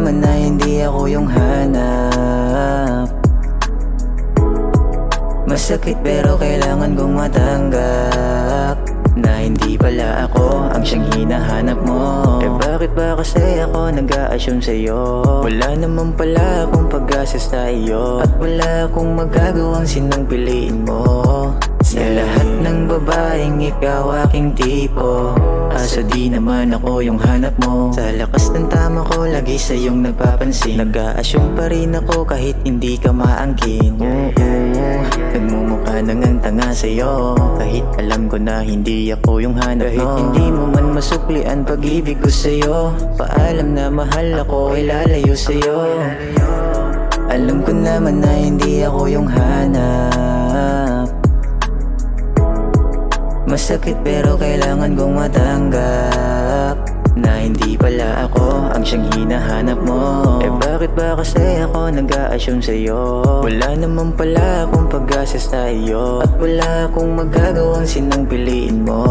naman na hindi ako yung hanap. Masakit pero kailangan kong matanggap na hindi pala ako ang siyang hinahanap mo. Eh bakit ba kasi ako nag-a-assume sa'yo? Wala naman pala akong pag-asa sa iyo, at wala akong magagawang sinang piliin mo. Sa lahat ng babaeng ikaw aking tipo, kaso di naman ako yung hanap mo. Sa lakas ng tama ko lagi sa iyong nagpapansin, nag-a-assume pa rin ako kahit hindi ka maangkin. Nagmumukha nang ang tanga sa'yo, kahit alam ko na hindi ako yung hanap mo. Kahit hindi mo man masuklian pag-ibig ko sa'yo, paalam na mahal ako ay lalayo sa'yo. Alam ko naman na hindi ako yung hanap. Masakit pero kailangan kong matanggap na hindi pala ako ang siyang hinahanap mo. Eh bakit ba kasi ako nag-a-assume sa'yo? Wala naman pala akong pag-asa sa iyo, at wala akong magagawang sinang piliin mo.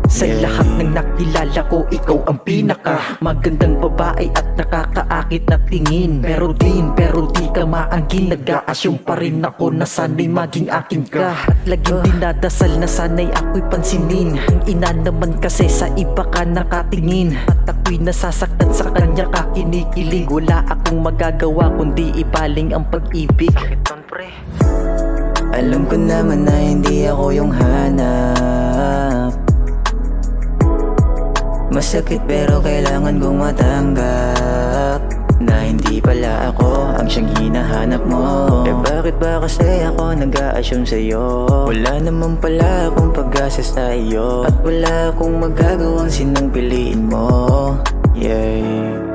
Sa lahat ng nakilala ko, ikaw ang pinaka magandang babae at nakakaakit na tingin. Pero di ka maangkin, nag-a-assume pa rin ako na sana'y maging akin ka. At laging dinadasal na sana'y ako'y pansinin. Ang ina naman kasi sa iba ka nakatingin, at ako'y nasasaktan sa kanya ka kinikilig. Wala akong magagawa kundi ibaling ang pag-ibig. Alam ko naman na hindi ako yung hanap. Masakit pero kailangan kong matanggap na hindi pala ako ang siyang hinahanap mo. Eh bakit ba kasi ako nag-a-assume sa'yo? Wala naman pala akong pag-asa sa iyo, at wala akong magagawang sinang piliin mo. Yeah.